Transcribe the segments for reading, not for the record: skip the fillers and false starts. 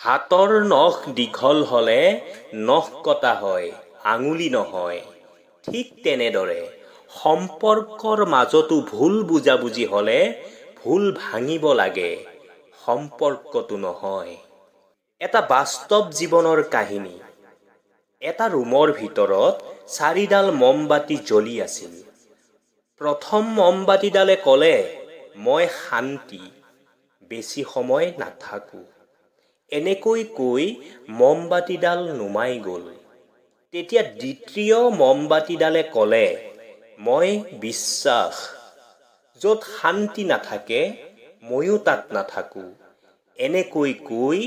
হাতৰ নখ দীঘল হ'লে নখ কটা হয়, আঙুলি নহয়। ঠিক তেনেদৰে সম্পৰ্কৰ মাজতো ভুল বুজাবুজি হ'লে ভুল ভাঙিব লাগে, সম্পৰ্কটো নহয়। এটা বাস্তৱ জীৱনৰ কাহিনী। এটা ৰুমৰ ভিতৰত 4ডাল মমবাতি জ্বলি আছিল। প্ৰথম মমবাতিডালে ক'লে, মই শান্তি, বেছি সময় নাথাকো। এনেকৈ কৈ মমবাতিডাল নুমাই গ'ল। তেতিয়া দ্বিতীয় মমবাতিডালে ক'লে, মই বিশ্বাস, য'ত শান্তি নাথাকে ময়ো তাত নাথাকো। এনেকৈ কৈ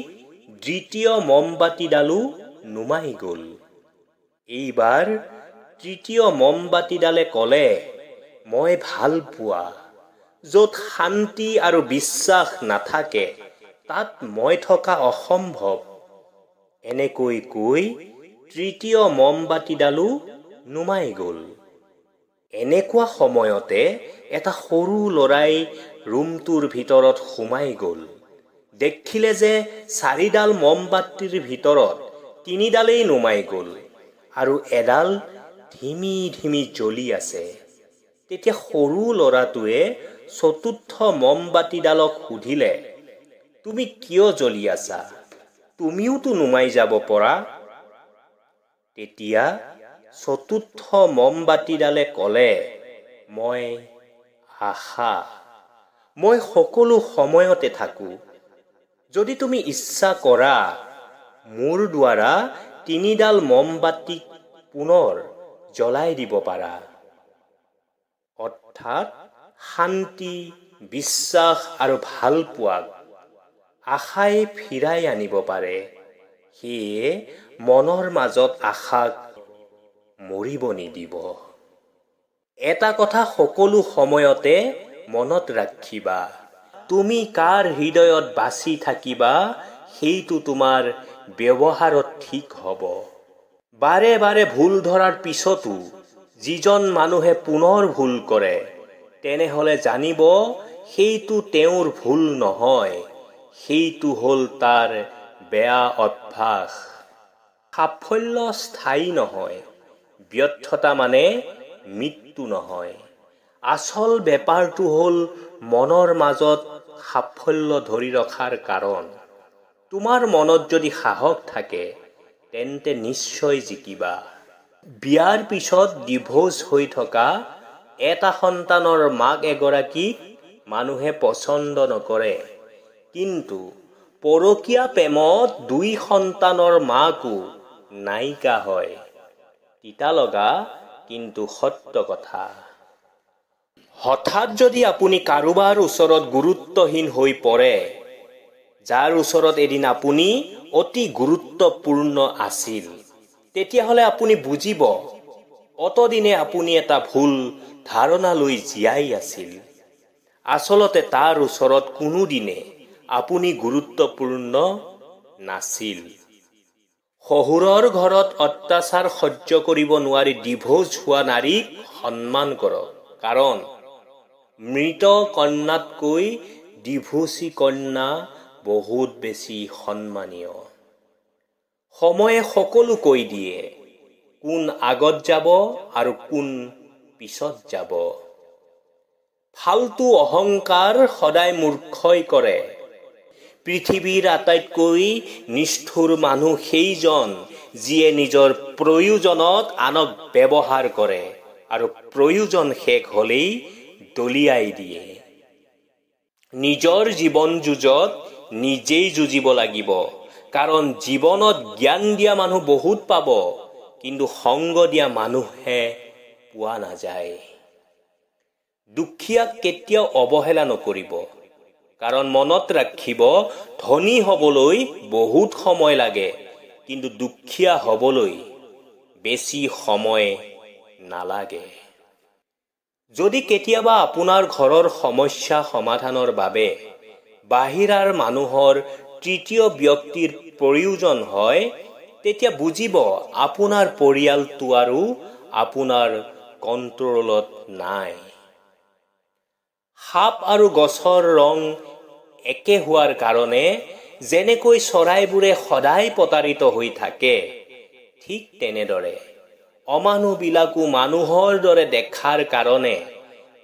তৃতীয় মমবাতিডালো নুমাই গ'ল। এইবাৰ তৃতীয় মমবাতিডালে ক'লে, মই ভাল পোৱা, য'ত শান্তি আৰু বিশ্বাস নাথাকে তাত মই থকা অসম্ভৱ। এনেকৈ কৈ তৃতীয় মমবাতিডালো নুমাই গ'ল। এনেকুৱা সময়তে এটা সৰু ল'ৰাই ৰুমটোৰ ভিতৰত সোমাই গ'ল। দেখিলে যে 4ডাল মমবাতিৰ ভিতৰত 3ডালেই নুমাই গ'ল আৰু এডাল ধিমি ধিমি জ্বলি আছে। তেতিয়া সৰু ল'ৰাটোৱে চতুৰ্থ মমবাতিডালক সুধিলে, তুমি কিয় জ্বলি আছা? তুমিওতো নুমাই যাব পৰা। তেতিয়া চতুৰ্থ মমবাতিডালে ক'লে, মই আশা, মই সকলো সময়তে থাকো। যদি তুমি ইচ্ছা কৰা, মোৰ দ্বাৰা 3ডাল মমবাতিক পুনৰ জ্বলাই দিব পাৰা। অৰ্থাৎ শান্তি, বিশ্বাস আৰু ভালপোৱাক আশাই ফিৰাই আনিব পাৰে। সেয়ে মনৰ মাজত আশাক মৰিব নিদিব। এটা কথা সকলো সময়তে মনত ৰাখিবা, তুমি কাৰ হৃদয়ত বাচি থাকিবা সেইটো তোমাৰ ব্যৱহাৰত ঠিক হ'ব। বাৰে বাৰে ভুল ধৰাৰ পিছতো যিজন মানুহে পুনৰ ভুল কৰে, তেনেহ'লে জানিব সেইটো তেওঁৰ ভুল নহয়, সেইটো হ'ল তাৰ বেয়া অভ্যাস। সাফল্য স্থায়ী নহয়, ব্যৰ্থতা মানে মৃত্যু নহয়। আচল বেপাৰটো হ'ল মনৰ মাজত সাফল্য ধৰি ৰখাৰ কাৰণ। তোমাৰ মনত যদি সাহস থাকে, তেন্তে নিশ্চয় জিকিবা। বিয়াৰ পিছত ডিভোৰ্চ হৈ থকা এটা সন্তানৰ মাক এগৰাকীক মানুহে পচন্দ নকৰে। কিন্তু পৰকীয়া প্ৰেমত 2 সন্তানৰ মাকো নায়িকা হয়। তিতা লগা কিন্তু সত্য কথা। হঠাৎ যদি আপুনি কাৰোবাৰ ওচৰত গুৰুত্বহীন হৈ পৰে, যাৰ ওচৰত এদিন আপুনি অতি গুৰুত্বপূৰ্ণ আছিল, তেতিয়াহ'লে আপুনি বুজিব, অতদিনে আপুনি এটা ভুল ধাৰণা লৈ জীয়াই আছিল। আচলতে তাৰ ওচৰত কোনোদিনে আপুনি গুৰুত্বপূৰ্ণ নাছিল। শহুৰৰ ঘৰত অত্যাচাৰ সহ্য কৰিব নোৱাৰি ডিভোৰ্চ হোৱা নাৰীক সন্মান কৰক, কাৰণ মৃত কন্যাতকৈ ডিভোৰ্চী কন্যা বহুত বেছি সন্মানীয়। সময়ে সকলো কৈ দিয়ে, কোন আগত যাব আৰু কোন পিছত যাব। ফাল্টু অহংকাৰ সদায় মূৰ্খই কৰে। পৃথিৱীৰ আটাইতকৈ নিষ্ঠুৰ মানুহ সেইজন যিয়ে নিজৰ প্ৰয়োজনত আনক ব্যৱহাৰ কৰে আৰু প্ৰয়োজন শেষ হ'লেই দলিয়াই দিয়ে। নিজৰ জীৱন যুঁজত নিজেই যুঁজিব লাগিব, কাৰণ জীৱনত জ্ঞান দিয়া মানুহ বহুত পাব, কিন্তু সংগ দিয়া মানুহহে পোৱা নাযায়। দুখীয়াক কেতিয়াও অৱহেলা নকৰিব, কাৰণ মনত ৰাখিব, ধনী হ'বলৈ বহুত সময় লাগে, কিন্তু দুখীয়া হ'বলৈ বেছি সময় নালাগে। যদি কেতিয়াবা আপোনাৰ ঘৰৰ সমস্যা সমাধানৰ বাবে বাহিৰাৰ মানুহৰ তৃতীয় ব্যক্তিৰ প্ৰয়োজন হয়, তেতিয়া বুজিব আপোনাৰ পৰিয়ালটো আৰু আপোনাৰ কণ্ট্ৰলত নাই। সাপ আৰু গছৰ ৰং একে হোৱাৰ কাৰণে যেনেকৈ চৰাইবোৰে সদায় প্ৰতাৰিত হৈ থাকে, ঠিক তেনেদৰে অমানুহবিলাকো মানুহৰ দৰে দেখাৰ কাৰণে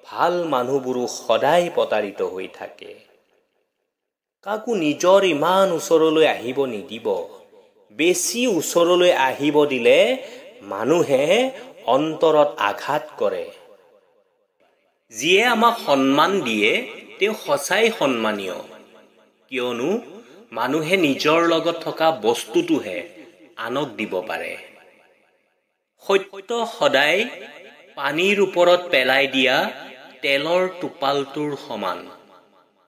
ভাল মানুহবোৰো সদায় প্ৰতাৰিত হৈ থাকে। কাকো নিজৰ ইমান ওচৰলৈ আহিব নিদিব। বেছি ওচৰলৈ আহিব দিলে মানুহে অন্তৰত আঘাত কৰে। যিয়ে আমাক সন্মান দিয়ে তেওঁ সঁচাই সন্মানীয়, কিয়নো মানুহে নিজৰ লগত থকা বস্তুটোহে আনক দিব পাৰে। সত্য সদায় পানীৰ ওপৰত পেলাই দিয়া তেলৰ টোপালটোৰ সমান।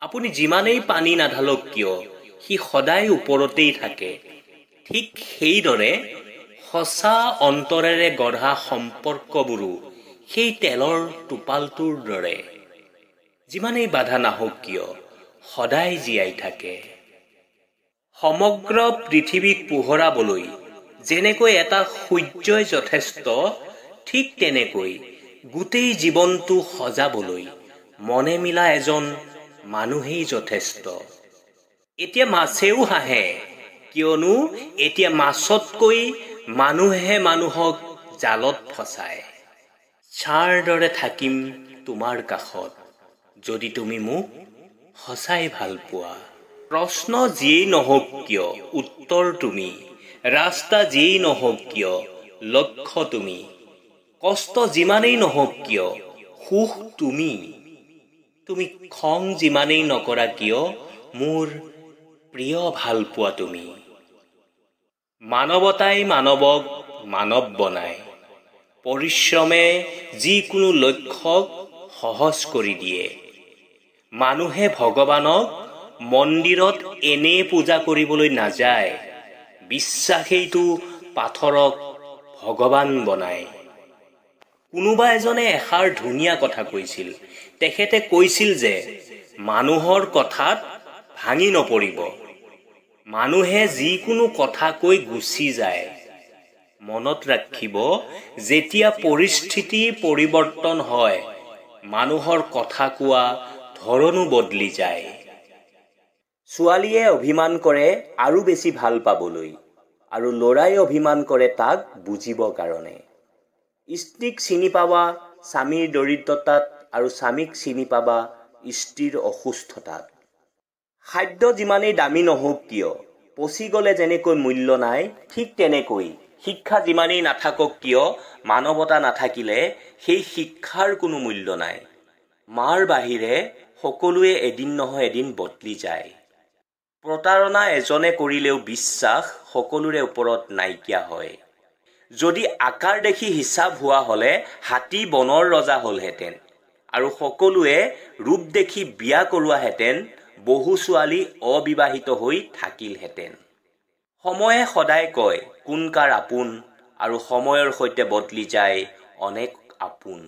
আপুনি যিমানেই পানী নাঢালক কিয় সি সদায় ওপৰতেই থাকে। ঠিক সেইদৰে সঁচা অন্তৰেৰে গঢ়া সম্পৰ্কবোৰো সেই তেলৰ টোপালটোৰ দৰে। যিমানেই বাধা নাহক কিয় সদায় জীয়াই থাকে। সমগ্ৰ পৃথিৱীক পোহৰাবলৈ যেনেকৈ এটা সূৰ্যই যথেষ্ট, ঠিক তেনেকৈ গোটেই জীৱনটো সজাবলৈ মনে মিলা এজন মানুহেই যথেষ্ট। এতিয়া মাছেও হাঁহে, কিয়নো এতিয়া মাছতকৈ মানুহে মানুহক জালত ফচায়। ছাঁৰ দৰে থাকিম তোমাৰ কাষত, যদি তুমি মোক সঁচাই ভাল পোৱা। প্ৰশ্ন যিয়েই নহওক কিয় উত্তৰ তুমি, ৰাস্তা যিয়েই নহওক কিয় লক্ষ্য তুমি, কষ্ট যিমানেই নহওক কিয় সুখ তুমি, তুমি খং যিমানেই নকৰা কিয় মোৰ প্ৰিয় ভাল পোৱা তুমি। মানৱতাই মানৱক মানৱ বনায়। পৰিশ্ৰমে যিকোনো লক্ষ্যক সহজ কৰি দিয়ে। মানুহে ভগৱানক মন্দিৰত এনে পূজা কৰিবলৈ নাযায়, বিশ্বাসেইটো পাথৰক ভগৱান বনায়। কোনোবা এজনে এষাৰ ধুনীয়া কথা কৈছিল। তেখেতে কৈছিল যে মানুহৰ কথাত ভাঙি নপৰিব। মানুহে যিকোনো কথা কৈ গুচি যায়। মনত ৰাখিব, যেতিয়া পৰিস্থিতি পৰিৱৰ্তন হয় মানুহৰ কথা কোৱা ধৰণো বদলি যায়। ছোৱালীয়ে অভিমান কৰে আৰু বেছি ভাল পাবলৈ, আৰু ল'ৰাই অভিমান কৰে তাক বুজিবৰ কাৰণে। স্ত্ৰীক চিনি পাবা স্বামীৰ দৰিদ্ৰতাত, আৰু স্বামীক চিনি পাবা স্ত্ৰীৰ অসুস্থতাত। খাদ্য যিমানেই দামী নহওক কিয় পচি গ'লে যেনেকৈ মূল্য নাই, ঠিক তেনেকৈ শিক্ষা যিমানেই নাথাকক কিয় মানৱতা নাথাকিলে সেই শিক্ষাৰ কোনো মূল্য নাই। মাৰ বাহিৰে সকলোৱে এদিন নহয় এদিন বদলি যায়। প্ৰতাৰণা এজনে কৰিলেও বিশ্বাস সকলোৰে ওপৰত নাইকিয়া হয়। যদি আকাৰ দেখি হিচাপ হোৱা হ'লে হাতী বনৰ ৰজা হ'লহেঁতেন, আৰু সকলোৱে ৰূপ দেখি বিয়া কৰোৱাহেঁতেন বহু ছোৱালী অবিবাহিত হৈ থাকিলহেঁতেন। সময়ে সদায় কয় কোন কাৰ আপোন, আৰু সময়ৰ সৈতে বদলি যায় অনেক আপোন।